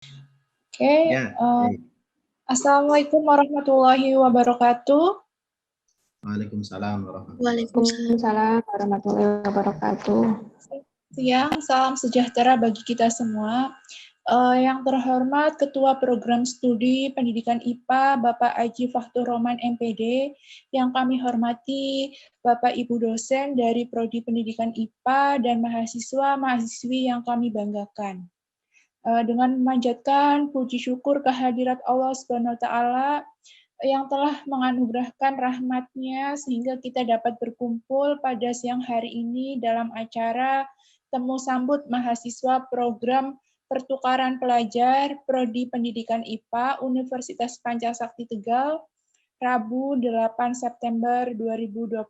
Oke, Ya, Assalamualaikum warahmatullahi wabarakatuh. Waalaikumsalam warahmatullahi Waalaikumsalam warahmatullahi wabarakatuh. Siang, salam sejahtera bagi kita semua. Yang terhormat Ketua Program Studi Pendidikan IPA, Bapak Aji Fahtur Roman MPD, yang kami hormati Bapak Ibu dosen dari Prodi Pendidikan IPA dan mahasiswa-mahasiswi yang kami banggakan. Dengan memanjatkan puji syukur kehadirat Allah Subhanahu wa taala yang telah menganugerahkan rahmat-Nya sehingga kita dapat berkumpul pada siang hari ini dalam acara temu sambut mahasiswa program pertukaran pelajar Prodi Pendidikan IPA Universitas Pancasakti Tegal, Rabu 8 September 2021.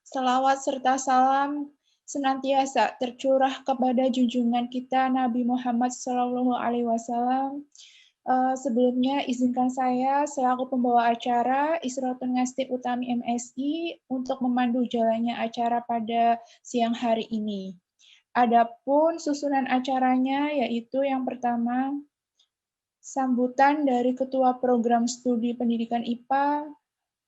Selawat serta salam senantiasa tercurah kepada junjungan kita Nabi Muhammad SAW. Sebelumnya izinkan saya selaku pembawa acara Isratun Ngastip Utami MSI untuk memandu jalannya acara pada siang hari ini. Adapun susunan acaranya yaitu yang pertama sambutan dari Ketua Program Studi Pendidikan IPA,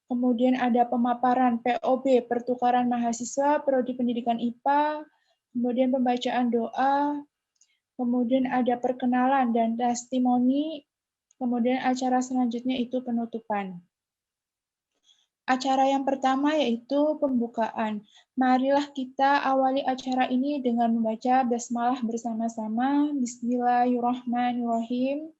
kemudian ada pemaparan POB pertukaran mahasiswa Prodi Pendidikan IPA, kemudian pembacaan doa, kemudian ada perkenalan dan testimoni, kemudian acara selanjutnya itu penutupan. Acara yang pertama yaitu pembukaan. Marilah kita awali acara ini dengan membaca basmalah bersama-sama. Bismillahirrahmanirrahim.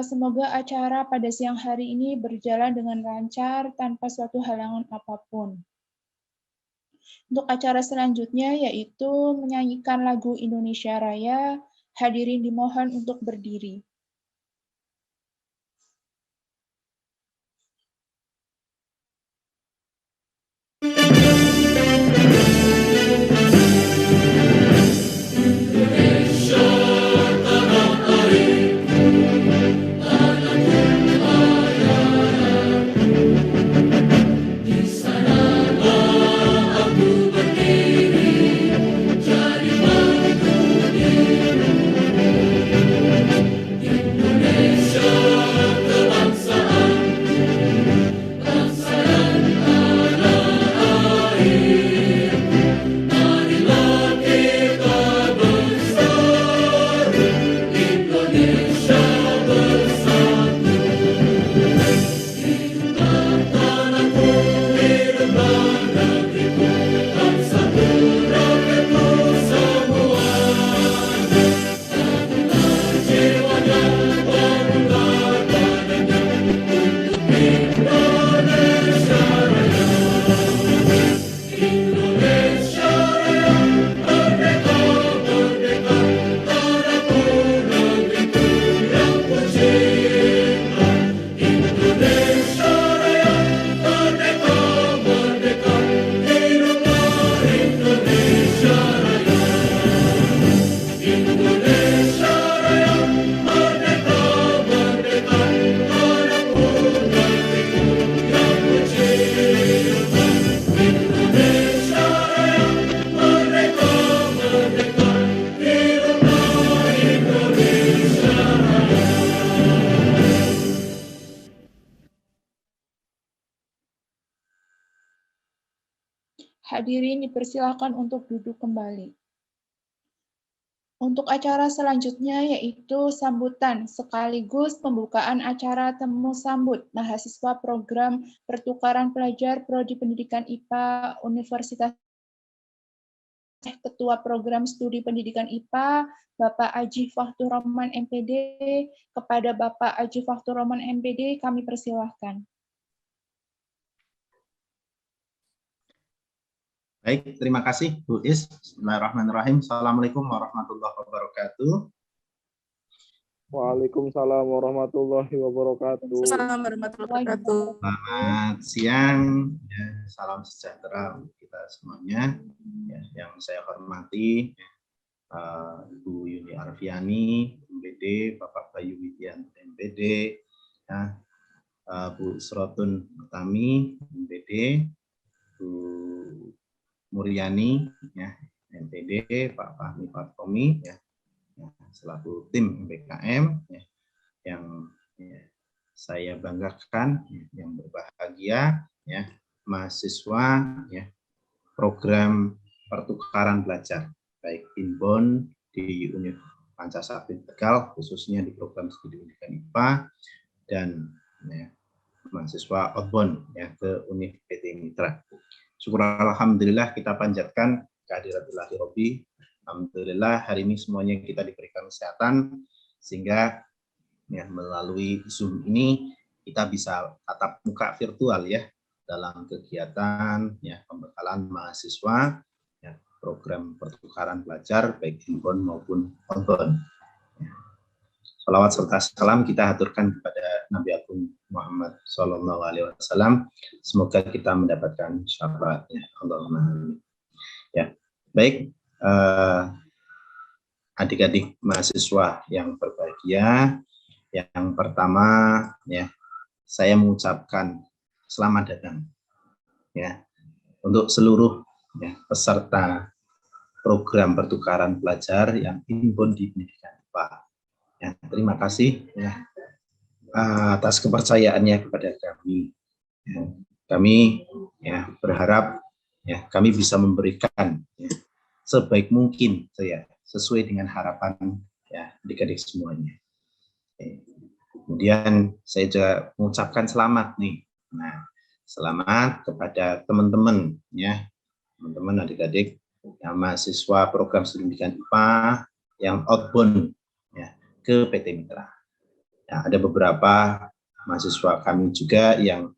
Semoga acara pada siang hari ini berjalan dengan lancar tanpa suatu halangan apapun. Untuk acara selanjutnya yaitu menyanyikan lagu Indonesia Raya. Hadirin dimohon untuk berdiri. Hadirin dipersilakan untuk duduk kembali. Untuk acara selanjutnya yaitu sambutan sekaligus pembukaan acara temu sambut mahasiswa program pertukaran pelajar Prodi Pendidikan IPA Universitas Ketua Program Studi Pendidikan IPA Bapak Aji Fahtur Roman MPD. Kepada Bapak Aji Fahtur Roman MPD kami persilahkan. Baik, terima kasih Bu Is. Bismillahirrahmanirrahim. Assalamualaikum warahmatullahi wabarakatuh. Waalaikumsalam warahmatullahi wabarakatuh. Assalamualaikum warahmatullahi wabarakatuh. Selamat siang, ya, salam sejahtera untuk kita semuanya. Ya, yang saya hormati Bu Yuni Arfiani, MPD, Bapak Bayu Widianto, MPD, ya, Bu Isratun Utami, MPD, Bu Muryani, ya, MPD, Pak Fahmi Fatkomi, ya, selaku tim MPKM yang saya banggakan, yang berbahagia, mahasiswa program pertukaran belajar baik inbound di Universitas Pancasakti Tegal, khususnya di program studi pendidikan IPA, dan mahasiswa outbound ke Universitas PT Mitra. Syukur alhamdulillah kita panjatkan kehadirat Ilahi Robbi. Alhamdulillah hari ini semuanya kita diberikan kesehatan sehingga melalui Zoom ini kita bisa tatap muka virtual dalam kegiatan pembekalan mahasiswa program pertukaran belajar baik inbound maupun outbound. Salawat serta salam kita haturkan kepada Nabi Agung Muhammad SAW. Semoga kita mendapatkan syafaatnya. Allahumma amin. Baik, adik-adik mahasiswa yang berbahagia, yang pertama saya mengucapkan selamat datang untuk seluruh peserta program pertukaran belajar yang inbound di pendidikan IPA. Terima kasih atas kepercayaannya kepada kami. Kami berharap kami bisa memberikan sebaik mungkin sesuai dengan harapan adik-adik semuanya. Kemudian saya juga mengucapkan selamat nih. Selamat kepada teman-teman teman-teman adik-adik yang mahasiswa program studi pendidikan IPA yang outbound ke PT Mitra. Ada beberapa mahasiswa kami juga yang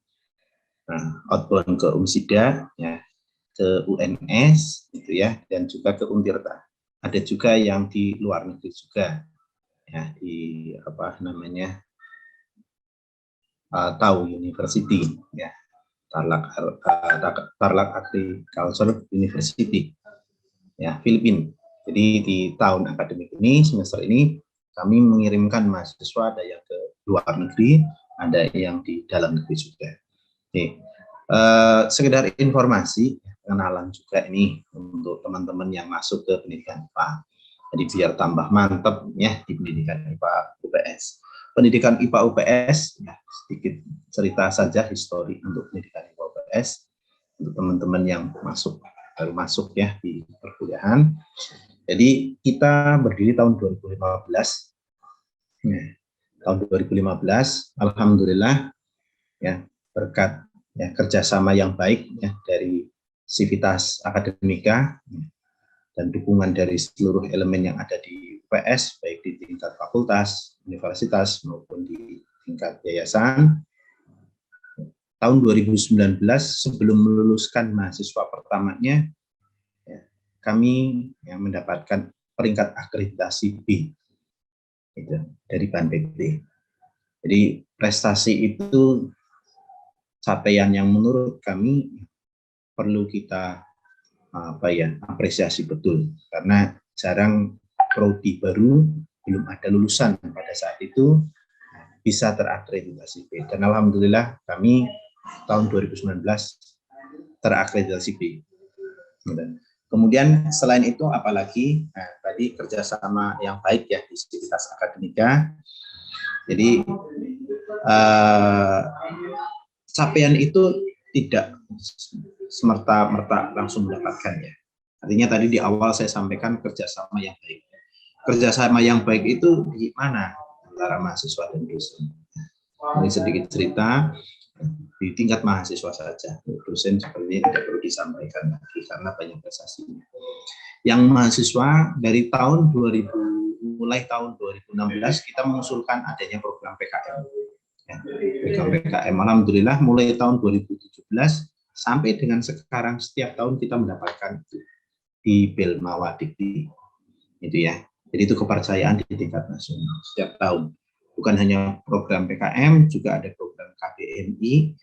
outbound ke UMSIDA, ke UNS, dan juga ke Untirta. Ada juga yang di luar negeri juga, di Tau University, Tarlac Agriculture University, Filipina. Jadi di tahun akademik ini, semester ini, kami mengirimkan mahasiswa, ada yang ke luar negeri, ada yang di dalam negeri juga. Sekedar informasi, pengenalan juga ini untuk teman-teman yang masuk ke pendidikan IPA. Jadi biar tambah mantap di pendidikan IPA UPS. Pendidikan IPA UPS, sedikit cerita saja histori untuk pendidikan IPA UPS untuk teman-teman yang baru masuk di perkuliahan. Jadi kita berdiri tahun 2015. Tahun 2015, alhamdulillah berkat kerjasama yang baik dari Sivitas Akademika dan dukungan dari seluruh elemen yang ada di UPS, baik di tingkat fakultas, universitas, maupun di tingkat yayasan. Tahun 2019, sebelum meluluskan mahasiswa pertamanya, kami mendapatkan peringkat akreditasi B dari BAN-PT. Jadi prestasi itu capaian yang menurut kami perlu kita apresiasi betul, karena jarang prodi baru belum ada lulusan pada saat itu bisa terakreditasi B. Dan alhamdulillah kami tahun 2019 terakreditasi B. Kemudian selain itu apalagi tadi kerjasama yang baik di Sivitas Akademika. Jadi capaian itu tidak semerta-merta langsung mendapatkan Artinya tadi di awal saya sampaikan kerjasama yang baik. Kerjasama yang baik itu di mana antara mahasiswa dan dosen? Ini sedikit cerita di tingkat mahasiswa saja. Dosen sepertinya tidak perlu disampaikan lagi karena banyak prestasinya. Yang mahasiswa dari tahun 2000 mulai tahun 2016 kita mengusulkan adanya program PKM. Program PKM alhamdulillah mulai tahun 2017 sampai dengan sekarang setiap tahun kita mendapatkan di Belmawa Dikti. Jadi itu kepercayaan di tingkat nasional setiap tahun. Bukan hanya program PKM, juga ada program KBMI,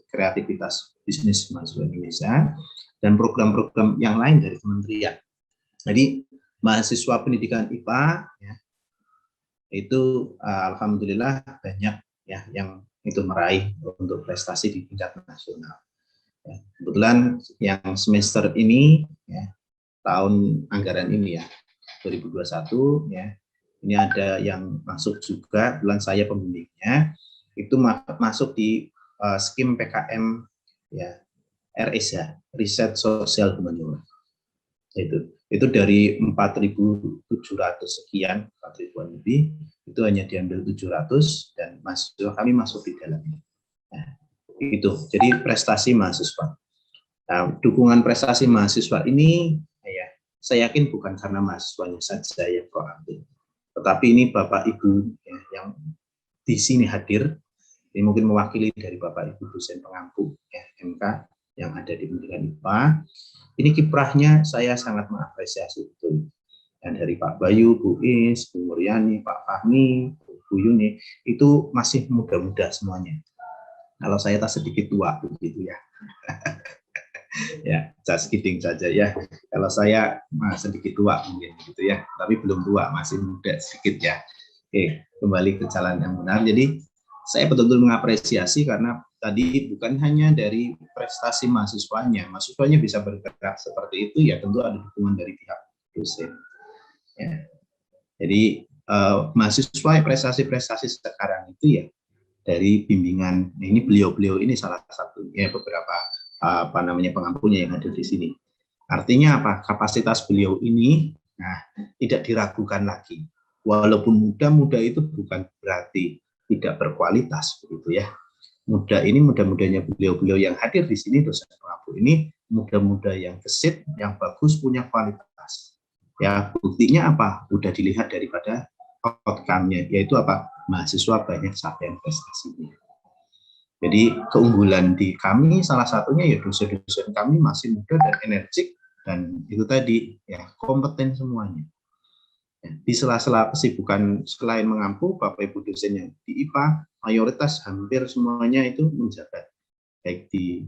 Kreativitas Bisnis Mahasiswa Indonesia, dan program-program yang lain dari kementerian. Jadi mahasiswa pendidikan IPA itu alhamdulillah banyak yang itu meraih untuk prestasi di tingkat nasional. Kebetulan yang semester ini tahun anggaran ini 2021 ya. Ini ada yang masuk juga, bulan saya pembimbingnya itu masuk di skim PKM ya, RSH, Riset Sosial Humaniora. Itu dari 4.700 sekian, 4.000-an lebih, itu hanya diambil 700 dan mahasiswa kami masuk di dalamnya. Nah, itu jadi prestasi mahasiswa. Nah, dukungan prestasi mahasiswa ini ya, saya yakin bukan karena mahasiswanya saja yang proaktif, tetapi ini Bapak Ibu ya, yang di sini hadir, ini mungkin mewakili dari Bapak Ibu dosen pengampu ya, MK yang ada di pendidikan IPA. Ini kiprahnya saya sangat mengapresiasi betul. Dan dari Pak Bayu, Bu Is, Bu Muryani, Pak Fahmi, Bu Yuni, itu masih muda-muda semuanya. Kalau saya tak sedikit tua begitu ya. Ya, just kidding saja ya. Kalau saya sedikit tua mungkin gitu ya, tapi belum tua, masih muda sedikit ya. Oke, kembali ke jalan yang benar. Jadi saya betul-betul mengapresiasi karena tadi bukan hanya dari prestasi mahasiswanya bisa bergerak seperti itu ya, tentu ada dukungan dari pihak dosen. Ya. Jadi mahasiswa prestasi-prestasi sekarang itu ya dari bimbingan. Ini beliau-beliau ini salah satu ya, beberapa pengampunya yang hadir di sini. Artinya apa? Kapasitas beliau ini tidak diragukan lagi. Walaupun muda-muda itu bukan berarti tidak berkualitas begitu ya. Muda-mudanya beliau-beliau yang hadir di sini, dosen pengampu ini muda-muda yang gesit, yang bagus, punya kualitas. Ya, buktinya apa? Udah dilihat daripada outcome-nya, yaitu apa? Mahasiswa banyak capaian prestasinya. Jadi keunggulan di kami salah satunya ya dosen-dosen kami masih muda dan energik, dan itu tadi ya kompeten semuanya. Di sela-sela kesibukan selain mengampu, Bapak Ibu dosen yang di IPA mayoritas hampir semuanya itu menjabat, baik di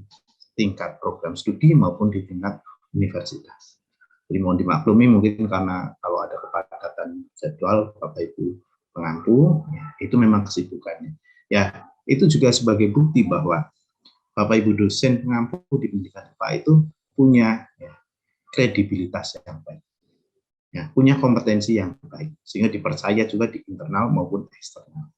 tingkat program studi maupun di tingkat universitas. Jadi mohon dimaklumi mungkin karena kalau ada kepadatan jadwal Bapak Ibu pengampu, ya, itu memang kesibukannya. Ya, itu juga sebagai bukti bahwa Bapak Ibu dosen pengampu di pendidikan IPA itu punya ya, kredibilitas yang baik. Ya, punya kompetensi yang baik, sehingga dipercaya juga di internal maupun eksternal.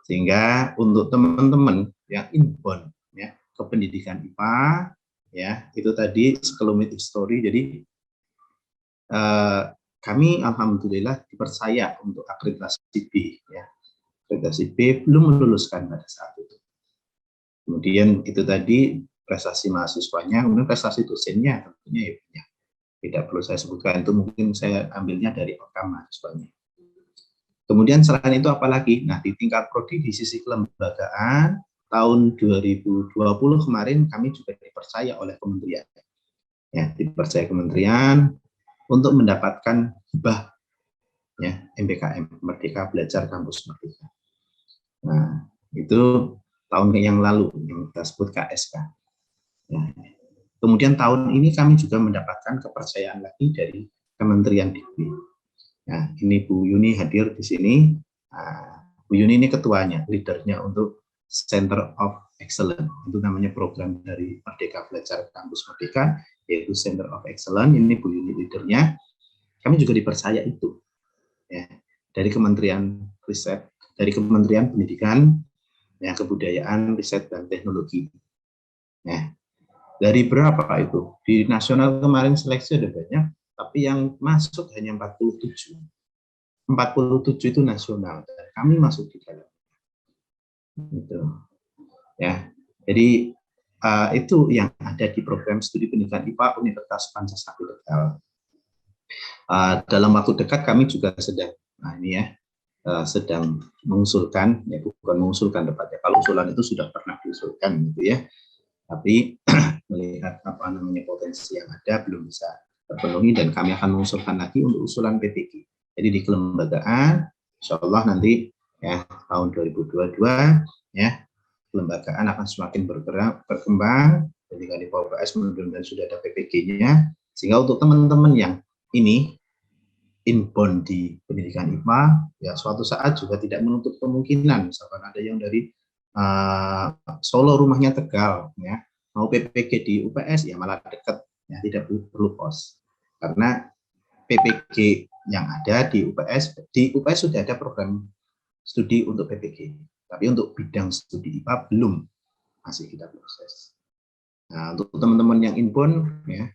Sehingga untuk teman-teman yang inbound ya, ke pendidikan IPA, ya itu tadi sekelumit histori. Jadi kami alhamdulillah dipercaya untuk akreditasi B. Ya. Akreditasi B belum meluluskan pada saat itu. Kemudian itu tadi prestasi mahasiswanya, kemudian prestasi dosennya tentunya ya. Tidak perlu saya sebutkan, itu mungkin saya ambilnya dari outcome mahasiswanya. Kemudian selain itu apalagi? Nah, di tingkat prodi di sisi kelembagaan tahun 2020 kemarin kami juga dipercaya oleh kementerian. Ya, dipercaya kementerian untuk mendapatkan hibah ya, MBKM, Merdeka Belajar Kampus Merdeka. Nah, itu tahun yang lalu yang kita sebut KSK. Ya. Kemudian tahun ini kami juga mendapatkan kepercayaan lagi dari Kementerian Dikti. Nah, ini Bu Yuni hadir di sini. Bu Yuni ini ketuanya, leadernya untuk Center of Excellence. Itu namanya program dari Merdeka Belajar Kampus Merdeka, yaitu Center of Excellence. Ini Bu Yuni leadernya. Kami juga dipercaya itu. Ya, dari Kementerian Riset, dari Kementerian Pendidikan, ya, Kebudayaan, Riset, dan Teknologi. Ya. Dari berapa itu? Di nasional kemarin seleksi ada banyak, tapi yang masuk hanya 47. 47 itu nasional, dan kami masuk di dalam. Gitu. Ya, jadi itu yang ada di program studi pendidikan IPA Universitas Pancasila Tegal. Dalam waktu dekat kami juga sedang, sedang mengusulkan, ya bukan mengusulkan tepatnya. Kalau usulan itu sudah pernah diusulkan, gitu ya. Tapi melihat potensi yang ada belum bisa terpenuhi, dan kami akan mengusulkan lagi untuk usulan PPG. Jadi di kelembagaan, insya Allah nanti ya tahun 2022 ya kelembagaan akan semakin berkembang. Ketika di POPS mudah-mudahan sudah ada PPG-nya, sehingga untuk teman-teman yang ini inbound di pendidikan IPA, ya suatu saat juga tidak menutup kemungkinan, misalkan ada yang dari Solo rumahnya Tegal, ya mau PPG di UPS ya malah dekat, ya tidak perlu kos, karena PPG yang ada di UPS sudah ada program studi untuk PPG, tapi untuk bidang studi IPA belum, masih kita proses. Nah, untuk teman-teman yang inbound ya,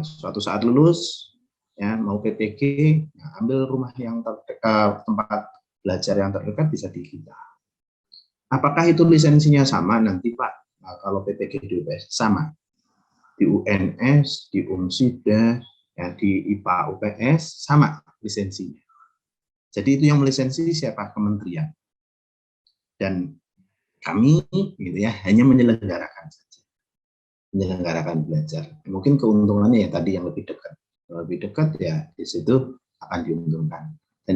suatu saat lulus ya mau PPG, ambil rumah yang terdekat, tempat belajar yang terdekat bisa di kita. Apakah itu lisensinya sama nanti Pak? Nah, kalau PPG di UPS sama, di UNS, di UNSIDA, ya, di IPA UPS sama lisensinya. Jadi itu yang melisensi siapa? Kementerian. Dan kami gitu ya hanya menyelenggarakan saja, menyelenggarakan belajar. Mungkin keuntungannya ya tadi yang lebih dekat. Lebih dekat ya di situ akan diuntungkan. Dan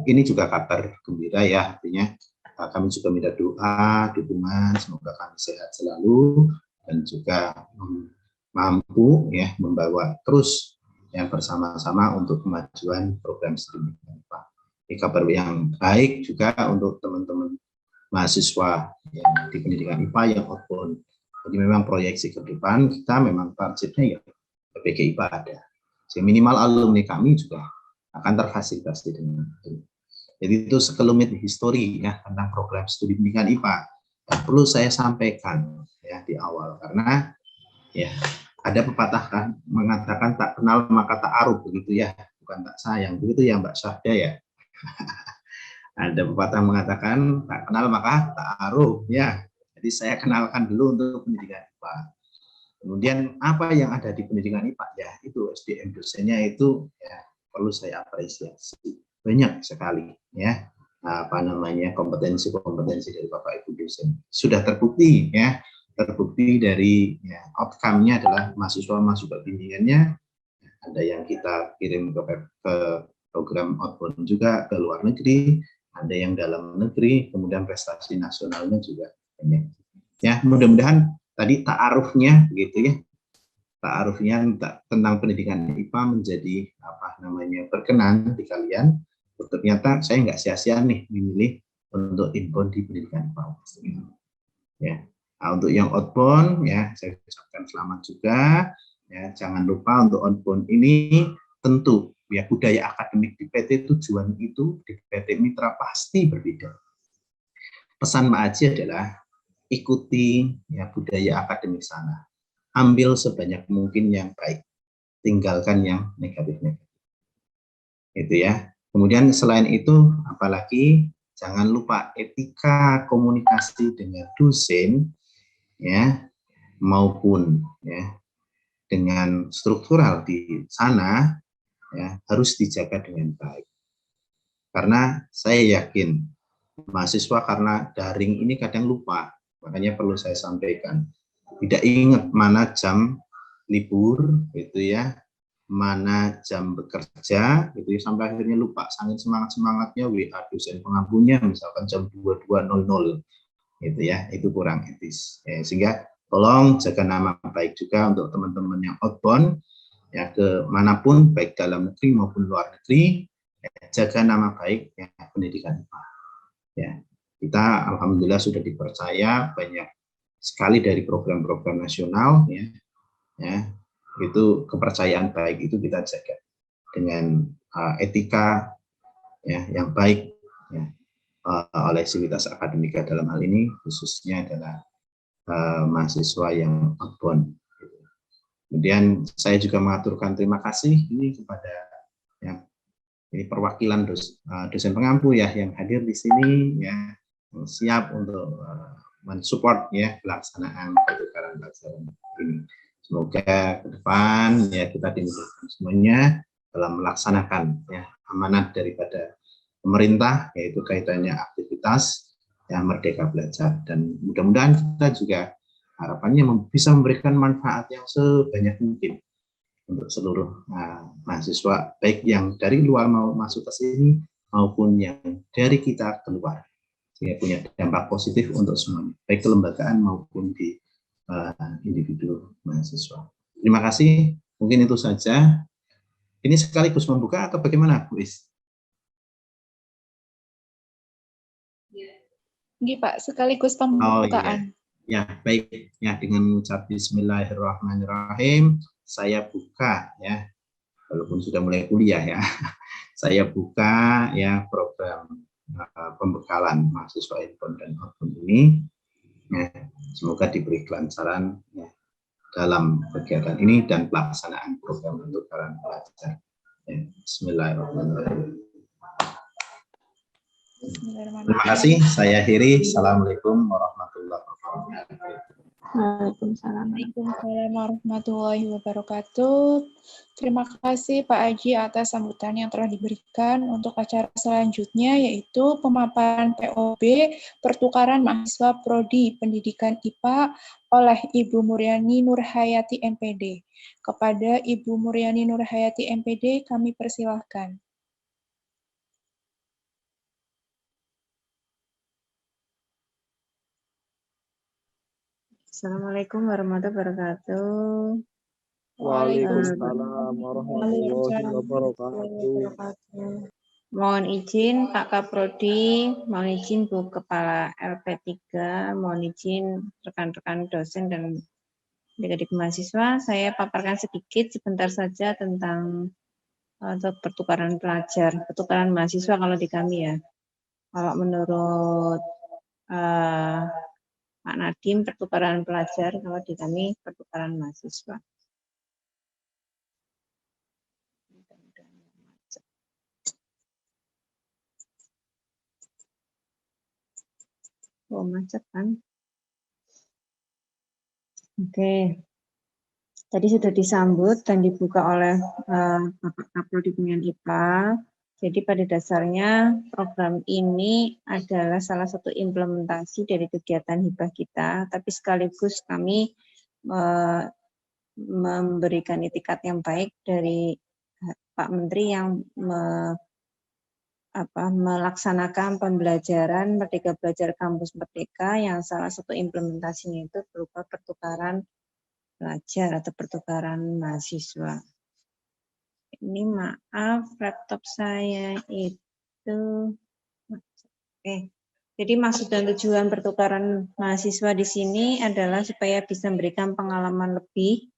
ini juga kabar gembira ya, artinya kami juga minta doa, dukungan, semoga kami sehat selalu dan juga mampu ya membawa terus yang bersama-sama untuk kemajuan program studi IPA. Ini kabar yang baik juga untuk teman-teman mahasiswa yang di pendidikan IPA yang outbound. Jadi memang proyeksi ke depan kita memang targetnya ya PPG IPA ada. Jadi minimal alumni kami juga akan terfasilitasi dengan itu. Jadi itu sekelumit histori ya tentang program studi pendidikan IPA. Dan perlu saya sampaikan ya di awal karena ya ada pepatah kan mengatakan tak kenal maka tak aruf begitu ya, bukan tak sayang begitu ya Mbak Syahda ya. Ada pepatah mengatakan tak kenal maka tak aruf ya. Jadi saya kenalkan dulu untuk pendidikan IPA. Kemudian apa yang ada di pendidikan IPA ya itu SDM dosennya itu ya perlu saya apresiasi banyak sekali ya apa namanya kompetensi dari Bapak Ibu dosen sudah terbukti ya dari ya, outcome-nya adalah mahasiswa masuk ke bimbingannya ada yang kita kirim ke program outbound juga ke luar negeri ada yang dalam negeri kemudian prestasi nasionalnya juga banyak ya mudah-mudahan tadi ta'arufnya begitu ya ta'arufnya tentang pendidikan IPA menjadi apa namanya berkenan di kalian ternyata saya nggak sia-sia nih memilih untuk inbound di pendidikan IPA ya nah, untuk yang outbound ya saya ucapkan selamat juga ya jangan lupa untuk outbound ini tentu ya budaya akademik di PT tujuan itu di PT Mitra pasti berbeda pesan Mbak Aji adalah ikuti ya budaya akademik sana. Ambil sebanyak mungkin yang baik, tinggalkan yang negatif-negatif. Itu ya. Kemudian selain itu, apalagi jangan lupa etika komunikasi dengan dosen, ya, maupun ya dengan struktural di sana, ya harus dijaga dengan baik. Karena saya yakin mahasiswa karena daring ini kadang lupa, makanya perlu saya sampaikan. Tidak ingat mana jam libur, gitu ya, mana jam bekerja, gitu ya, sampai akhirnya lupa. Saking semangatnya WA dosen pengampunya, misalkan jam 22.00, gitu ya, itu kurang etis. Ya, sehingga tolong jaga nama baik juga untuk teman-teman yang outbound, ya ke manapun, baik dalam negeri maupun luar negeri, ya, jaga nama baik ya, pendidikan IPA. Ya, kita alhamdulillah sudah dipercaya banyak sekali dari program-program nasional ya itu kepercayaan baik itu kita jaga dengan etika ya yang baik ya, oleh sivitas akademika dalam hal ini khususnya adalah mahasiswa yang outbound. Kemudian saya juga mengaturkan terima kasih ini kepada ya ini perwakilan dosen pengampu ya yang hadir di sini ya yang siap untuk mensupport ya pelaksanaan pertukaran pelajaran ini. Semoga ke depan ya kita dimudahkan semuanya dalam melaksanakan ya amanat daripada pemerintah yaitu kaitannya aktivitas yang merdeka belajar dan mudah-mudahan kita juga harapannya bisa memberikan manfaat yang sebanyak mungkin untuk seluruh mahasiswa baik yang dari luar mau masuk ke sini maupun yang dari kita keluar. Sehingga punya dampak positif untuk semuanya, baik kelembagaan maupun di individu mahasiswa. Terima kasih, mungkin itu saja. Ini sekaligus membuka atau bagaimana, Bu Is? Nggih, Pak, sekaligus pembukaan. Ya, baik. Ya, dengan mengucap Bismillahirrahmanirrahim, saya buka ya walaupun sudah mulai kuliah ya. Saya buka ya program pembekalan mahasiswa inbound dan outbound ini. Ya, semoga diberi kelancaran ya, dalam kegiatan ini dan pelaksanaan program pertukaran pelajar. Ya, Bismillahirrahmanirrahim. Terima kasih. Saya akhiri. Assalamualaikum warahmatullahi wabarakatuh. Waalaikumsalam. Waalaikumsalam warahmatullahi wabarakatuh. Terima kasih Pak Aji atas sambutan yang telah diberikan. Untuk acara selanjutnya yaitu pemaparan POB pertukaran mahasiswa Prodi Pendidikan IPA oleh Ibu Muryani Nurhayati MPD. Kepada Ibu Muryani Nurhayati MPD kami persilahkan. Assalamualaikum warahmatullahi wabarakatuh. Waalaikumsalam warahmatullahi wabarakatuh. Mohon izin Pak Kaprodi, mohon izin Bu Kepala LP3, mohon izin rekan-rekan dosen dan adik-adik mahasiswa, saya paparkan sedikit sebentar saja tentang untuk pertukaran pelajar, pertukaran mahasiswa kalau di kami ya. Kalau menurut Pak Nadiem pertukaran pelajar, kalau di kami pertukaran mahasiswa. Oh, macet kan? Oke. Tadi sudah disambut dan dibuka oleh Bapak Kaprodi Pendidikan IPA. Jadi pada dasarnya program ini adalah salah satu implementasi dari kegiatan hibah kita, tapi sekaligus kami memberikan itikat yang baik dari Pak Menteri yang melaksanakan pembelajaran Merdeka Belajar Kampus Merdeka yang salah satu implementasinya itu berupa pertukaran pelajar atau pertukaran mahasiswa. Ini maaf, laptop saya itu. Oke. Jadi maksud dan tujuan pertukaran mahasiswa di sini adalah supaya bisa memberikan pengalaman lebih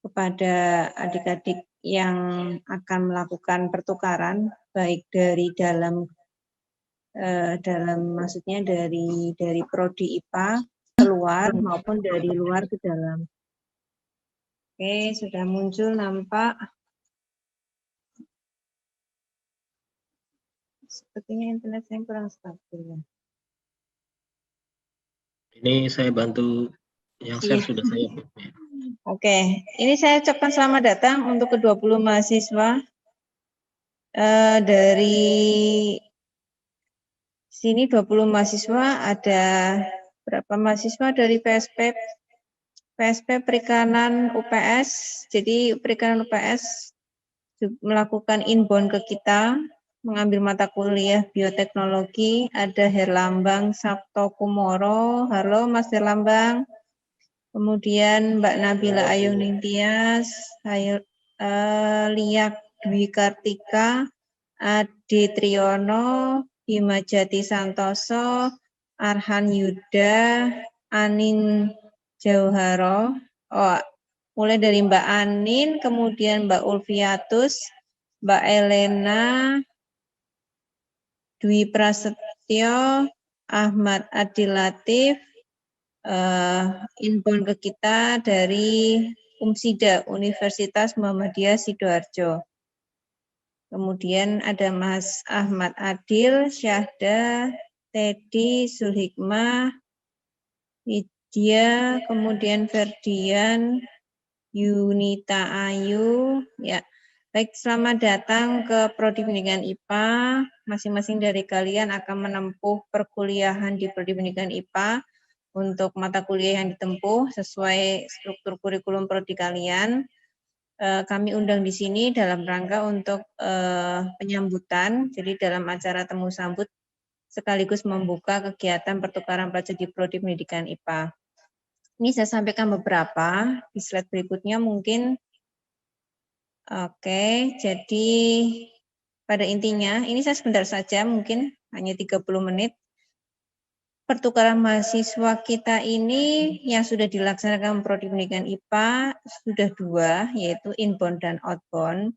kepada adik-adik yang akan melakukan pertukaran, baik dari dalam maksudnya dari prodi IPA keluar maupun dari luar ke dalam. Oke, sudah muncul nampak. Sepertinya internet saya kurang stabil ya. Ini saya bantu yang share sudah saya. Oke, ini saya ucapkan selamat datang untuk ke-20 mahasiswa dari sini 20 mahasiswa, ada berapa mahasiswa dari PSP Perikanan UPS. Jadi Perikanan UPS melakukan inbound ke kita, mengambil mata kuliah bioteknologi. Ada Herlambang Sabto Kumoro. Halo Mas Herlambang. Kemudian Mbak Nabila Ayuning Tias, Liak Dwi Kartika, Adi Triyono, Himajati Santoso, Arhan Yuda, Anin Jauharo, mulai dari Mbak Anin, kemudian Mbak Ulfiatus, Mbak Elena, Dwi Prasetyo, Ahmad Adil Latif, inbound ke kita dari UMSIDA, Universitas Muhammadiyah Sidoarjo. Kemudian ada Mas Ahmad Adil, Syahda, Teddy, Zulhikmah, Widya, kemudian Ferdian, Yunita Ayu. Ya, baik, selamat datang ke Prodi Pendidikan IPA. Masing-masing dari kalian akan menempuh perkuliahan di Prodi Pendidikan IPA untuk mata kuliah yang ditempuh sesuai struktur kurikulum prodi kalian. Kami undang di sini dalam rangka untuk penyambutan, jadi dalam acara temu sambut sekaligus membuka kegiatan pertukaran pelajar di Prodi Pendidikan IPA. Ini saya sampaikan beberapa, di slide berikutnya mungkin. Oke, jadi pada intinya, ini saya sebentar saja, mungkin hanya 30 menit. Pertukaran mahasiswa kita ini yang sudah dilaksanakan Prodi Pendidikan IPA sudah 2, yaitu inbound dan outbound.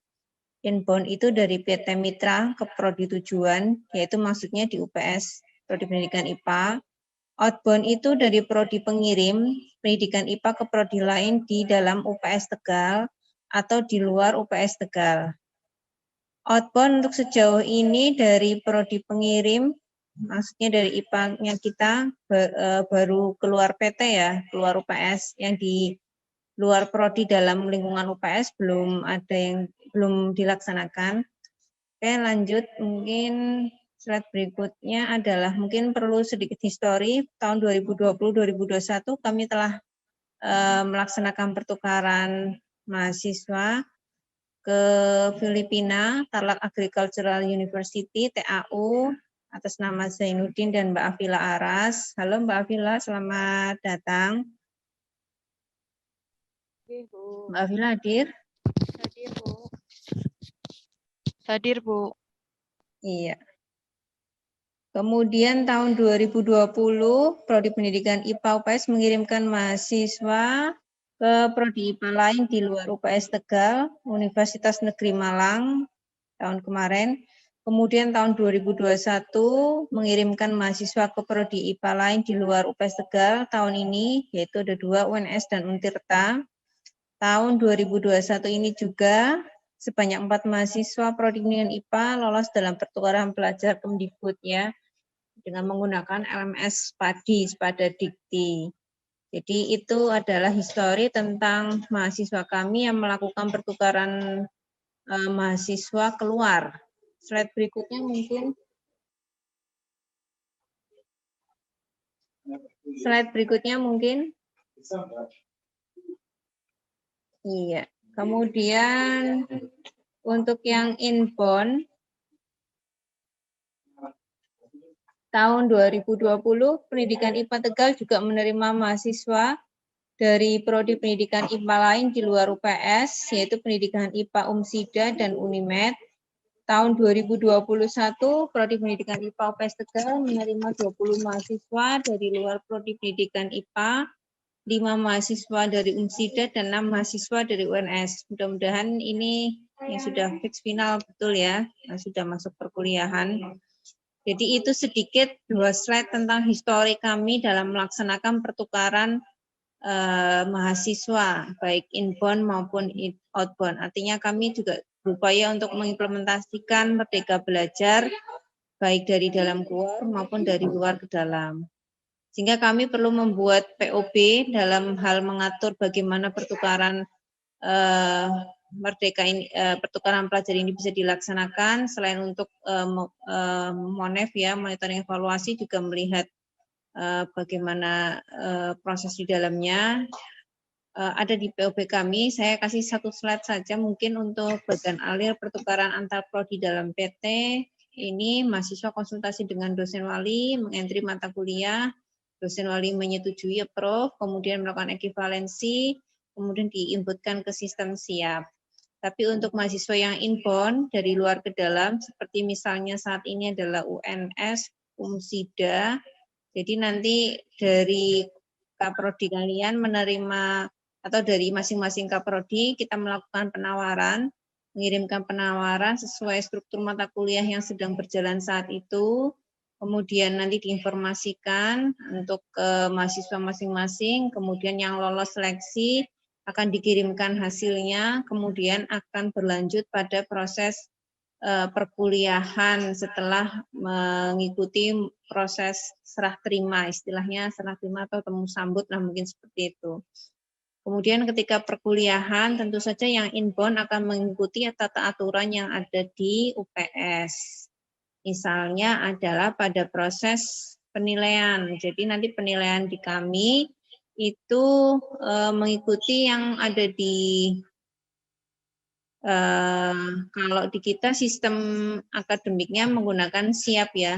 Inbound itu dari PT Mitra ke prodi tujuan, yaitu maksudnya di UPS, Prodi Pendidikan IPA. Outbound itu dari prodi pengirim, pendidikan IPA ke prodi lain di dalam UPS Tegal atau di luar UPS Tegal. Outbound untuk sejauh ini dari prodi pengirim, maksudnya dari IPA-nya kita baru keluar PT ya, keluar UPS, yang di luar prodi dalam lingkungan UPS belum ada yang belum dilaksanakan. Oke, lanjut, mungkin slide berikutnya adalah mungkin perlu sedikit histori. Tahun 2020-2021 kami telah melaksanakan pertukaran mahasiswa ke Filipina, Tarlac Agricultural University, TAU, atas nama Zainuddin dan Mbak Afila Aras. Halo Mbak Afila, selamat datang. Mbak Afila hadir? Hadir, Bu. Hadir, Bu. Iya. Kemudian tahun 2020, Prodi Pendidikan IPA UPS mengirimkan mahasiswa ke Prodi IPA lain di luar UPS Tegal, Universitas Negeri Malang tahun kemarin. Kemudian tahun 2021 mengirimkan mahasiswa ke Prodi IPA lain di luar UPS Tegal tahun ini, yaitu ada 2, UNS dan Untirta. Tahun 2021 ini juga sebanyak 4 mahasiswa Prodi Pendidikan IPA lolos dalam pertukaran pelajar Kemdikbud ya, dengan menggunakan LMS Padi, Spada Dikti. Jadi itu adalah histori tentang mahasiswa kami yang melakukan pertukaran mahasiswa keluar. Slide berikutnya mungkin. Slide berikutnya mungkin. Iya. Kemudian untuk yang inbound, tahun 2020, Pendidikan IPA Tegal juga menerima mahasiswa dari Prodi Pendidikan IPA lain di luar UPS, yaitu Pendidikan IPA Umsida dan Unimed. Tahun 2021, Prodi Pendidikan IPA UPS Tegal menerima 20 mahasiswa dari luar Prodi Pendidikan IPA, 5 mahasiswa dari Umsida, dan 6 mahasiswa dari UNS. Mudah-mudahan ini yang sudah fix final betul ya, yang sudah masuk perkuliahan. Jadi itu sedikit 2 slide tentang histori kami dalam melaksanakan pertukaran mahasiswa, baik inbound maupun outbound. Artinya kami juga berupaya untuk mengimplementasikan Merdeka Belajar, baik dari dalam keluar maupun dari luar ke dalam. Sehingga kami perlu membuat POB dalam hal mengatur bagaimana pertukaran Merdeka ini, pertukaran pelajar ini bisa dilaksanakan. Selain untuk MONEF ya, monitoring evaluasi, juga melihat bagaimana proses di dalamnya. Ada di POB kami. Saya kasih 1 slide saja mungkin untuk bagian alir pertukaran antar prodi dalam PT. Ini mahasiswa konsultasi dengan dosen wali, mengentri mata kuliah, dosen wali menyetujui approve, kemudian melakukan ekivalensi, kemudian diinputkan ke sistem siap. Tapi untuk mahasiswa yang inbound dari luar ke dalam, seperti misalnya saat ini adalah UNS, Umsida, jadi nanti dari Kaprodi kalian menerima, atau dari masing-masing Kaprodi kita melakukan penawaran, mengirimkan penawaran sesuai struktur mata kuliah yang sedang berjalan saat itu, kemudian nanti diinformasikan untuk ke mahasiswa masing-masing, kemudian yang lolos seleksi akan dikirimkan hasilnya, kemudian akan berlanjut pada proses perkuliahan setelah mengikuti proses serah terima, istilahnya serah terima atau temu sambut lah mungkin seperti itu. Kemudian ketika perkuliahan tentu saja yang inbound akan mengikuti tata aturan yang ada di UPS. Misalnya adalah pada proses penilaian. Jadi nanti penilaian di kami itu mengikuti yang ada di kalau di kita sistem akademiknya menggunakan SIAP ya,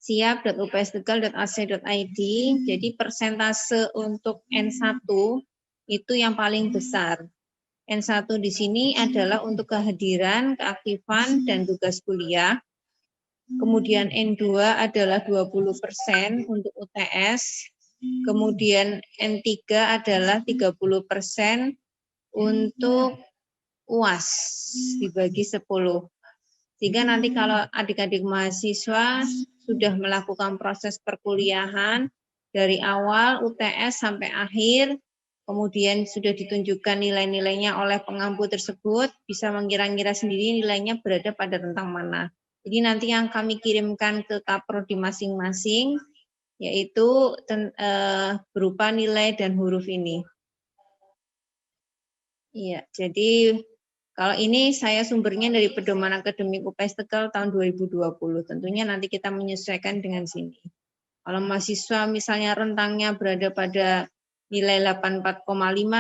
siap.upstegal.ac.id. Jadi persentase untuk N1 itu yang paling besar. N1 di sini adalah untuk kehadiran, keaktifan, dan tugas kuliah. Kemudian N2 adalah 20% untuk UTS. Kemudian N3 adalah 30% untuk UAS dibagi 10. Sehingga nanti kalau adik-adik mahasiswa sudah melakukan proses perkuliahan dari awal UTS sampai akhir, kemudian sudah ditunjukkan nilai-nilainya oleh pengampu tersebut, bisa mengira-ngira sendiri nilainya berada pada rentang mana. Jadi nanti yang kami kirimkan ke kaprodi masing-masing, yaitu berupa nilai dan huruf ini. Iya, jadi kalau ini saya sumbernya dari Pedoman Akademik UPS Tegal tahun 2020. Tentunya nanti kita menyesuaikan dengan sini. Kalau mahasiswa misalnya rentangnya berada pada nilai 84,5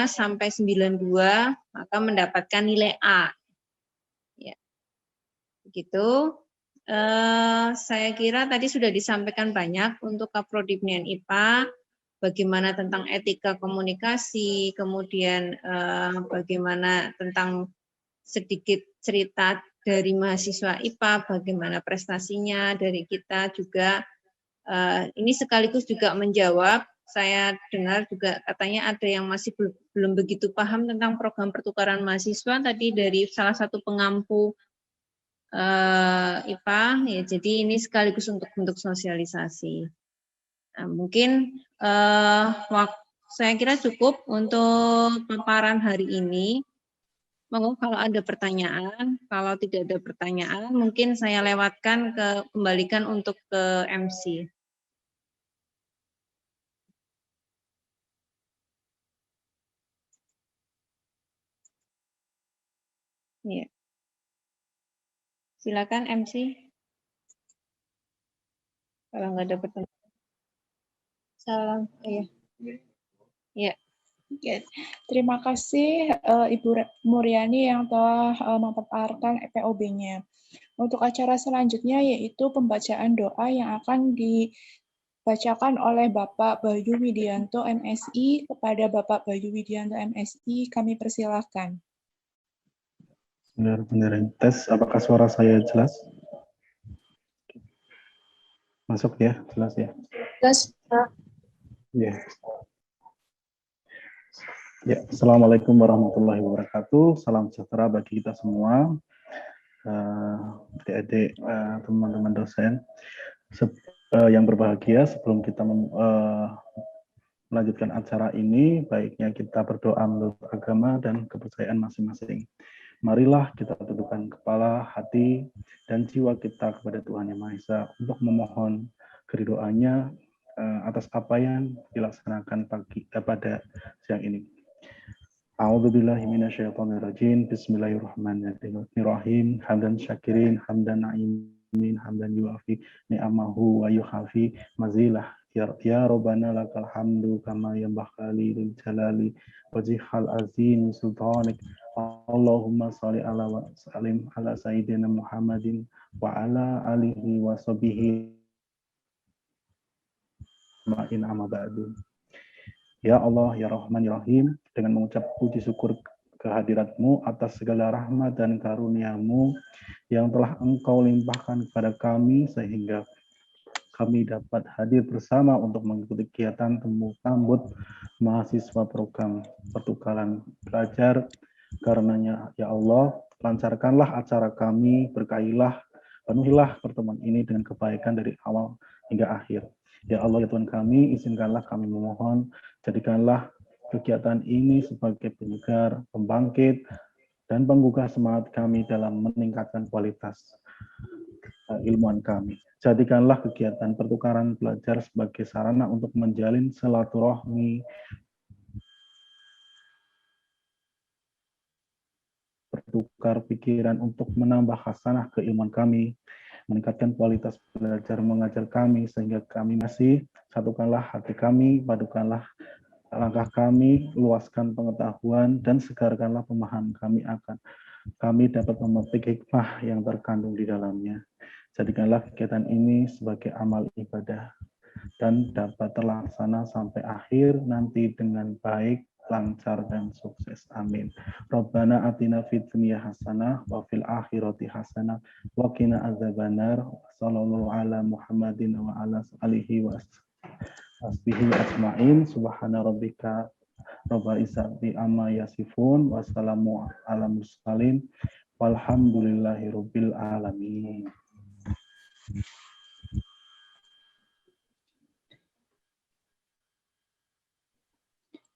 sampai 92, maka mendapatkan nilai A. Ya, begitu. Saya kira tadi sudah disampaikan banyak untuk Kaprodi Pendidikan IPA, bagaimana tentang etika komunikasi, kemudian bagaimana tentang sedikit cerita dari mahasiswa IPA, bagaimana prestasinya dari kita juga. Ini sekaligus juga menjawab, saya dengar juga katanya ada yang masih belum begitu paham tentang program pertukaran mahasiswa tadi dari salah satu pengampu IPA, ya, jadi ini sekaligus untuk bentuk sosialisasi. Nah, mungkin saya kira cukup untuk paparan hari ini. Monggo kalau ada pertanyaan, kalau tidak ada pertanyaan, mungkin saya lewatkan kembalikan untuk ke MC. Ya. Silakan MC. Kalau nggak ada pertanyaan. Salam. Iya. Ya. Oke. Terima kasih Ibu Muriani yang telah memaparkan EPOB-nya. Untuk acara selanjutnya yaitu pembacaan doa yang akan dibacakan oleh Bapak Bayu Widianto MSI. Kepada Bapak Bayu Widianto MSI kami persilahkan. Benar-benar tes, apakah suara saya jelas? Masuk ya, jelas ya? Jelas, Pak. Ya. Ya, Assalamualaikum warahmatullahi wabarakatuh. Salam sejahtera bagi kita semua, adik-adik, teman-teman dosen yang berbahagia. Sebelum kita melanjutkan acara ini, baiknya kita berdoa menurut agama dan kepercayaan masing-masing. Marilah kita tundukkan kepala, hati, dan jiwa kita kepada Tuhan Yang Maha Esa untuk memohon keridhoannya atas apa yang dilaksanakan pada siang ini. A'udzubillahi minasyaitonirrajim. Bismillahirrahmanirrahim. Hamdan syakirin, hamdan na'imin, hamdan yuafi ni'amahu wa yuhafi mazilah. Ya Rabbana lakal hamdu kama yanbaghi lil jalali wajhal azim sultanik. Allahumma shalli ala wa sallim ala sayyidina Muhammadin wa ala alihi wa sahbihi ma'in amma ba'du. Ya Allah, Ya Rahman, Ya Rahim, dengan mengucap puji syukur kehadirat-Mu atas segala rahmat dan karunia-Mu yang telah Engkau limpahkan kepada kami sehingga kami dapat hadir bersama untuk mengikuti kegiatan temu sambut mahasiswa program pertukaran belajar. Karenanya, Ya Allah, lancarkanlah acara kami, berkahilah, penuhilah pertemuan ini dengan kebaikan dari awal hingga akhir. Ya Allah, ya Tuhan kami, izinkanlah kami memohon, jadikanlah kegiatan ini sebagai penyegar, pembangkit, dan penggugah semangat kami dalam meningkatkan kualitas ilmuwan kami. Jadikanlah kegiatan pertukaran belajar sebagai sarana untuk menjalin silaturahmi, bertukar pikiran untuk menambah hasanah keilmuan kami, meningkatkan kualitas belajar mengajar kami, sehingga kami masih satukanlah hati kami, padukanlah langkah kami, luaskan pengetahuan, dan segarkanlah pemahaman kami akan kami dapat memetik hikmah yang terkandung di dalamnya. Jadikanlah kegiatan ini sebagai amal ibadah dan dapat terlaksana sampai akhir nanti dengan baik, lancar, dan sukses. Amin. Rabbana atina fid dunya hasanah wa fil akhirati hasanah wa qina adzabannar. Sallallahu ala Muhammadin wa ala alihi wa ashabihi ajmain. Subhana rabbika Rabbil izzati amma yasifun. Wassalamu ala mursalin. Walhamdulillahirabbil alamin.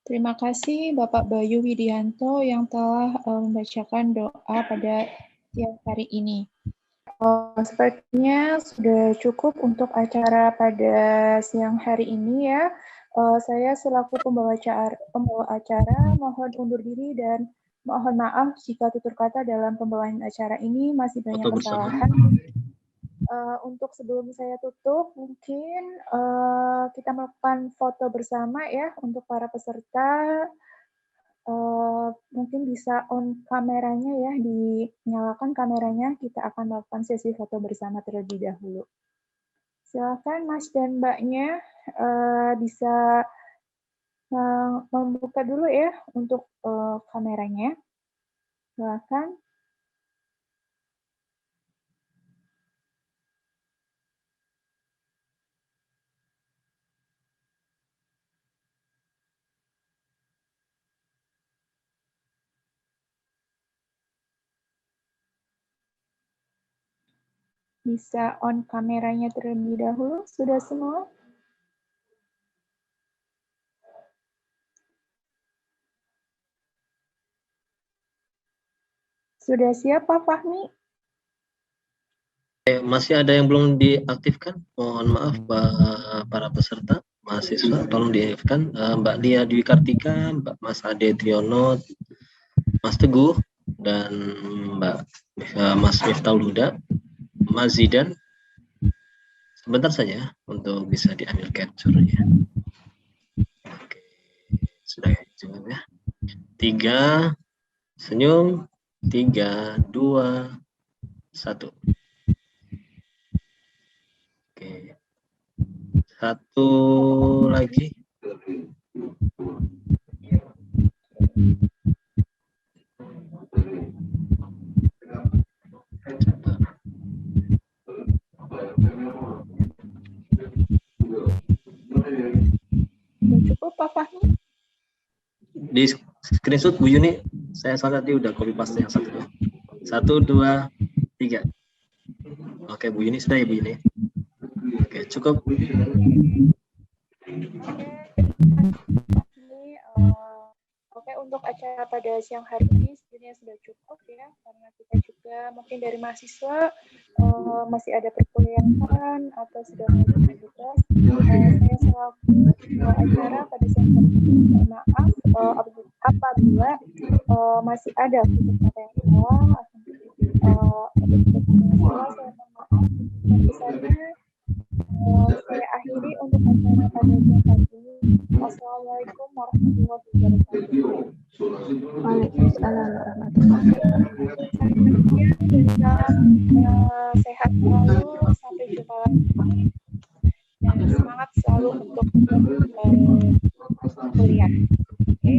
Terima kasih Bapak Bayu Widianto yang telah membacakan doa pada siang hari ini. Sepertinya sudah cukup untuk acara pada siang hari ini ya. Saya selaku pembawa acara mohon undur diri dan mohon maaf jika tutur kata dalam pembawaan acara ini masih banyak kesalahan. Untuk sebelum saya tutup, mungkin kita melakukan foto bersama ya untuk para peserta. Mungkin bisa on kameranya ya, dinyalakan kameranya. Kita akan melakukan sesi foto bersama terlebih dahulu. Silakan Mas dan Mbaknya bisa membuka dulu ya untuk kameranya. Silakan. Bisa on kameranya terlebih dahulu. Sudah semua? Sudah siap Pak Fahmi? Masih ada yang belum diaktifkan? Mohon maaf para peserta, mahasiswa, tolong diaktifkan. Mbak Lia Dwi Kartika, Mas Ade Triono, Mas Teguh, dan Mas Miftahul Huda, Mas Zidan. Sebentar saja untuk bisa diambil capture-nya. Oke, sudah cukup ya. 3, senyum, 3, 2, 1. Oke, 1 lagi. Cukup Pak Fahmi? Di screenshot Bu Yuni, saya salah tadi udah copy paste yang satu. 1, 2, 3. Oke Bu Yuni, sudah ya Bu Yuni? Oke, cukup. Oke, untuk acara pada siang hari ini sebenarnya sudah cukup ya, karena kita juga mungkin dari mahasiswa masih ada perkuliahan atau sudah melakukan tugas. Saya selaku acara pada siang hari ini, mohon maaf apabila masih ada kata yang salah, saya mohon maaf. Sebesarnya saya akhiri untuk acara pada siang hari ini. Wassalamualaikum warahmatullahi wabarakatuh. Waalaikumsalam warahmatullahi wabarakatuh. Sehat selalu, sampai jumpa lagi. Dan semangat selalu untuk kuliah. Oke.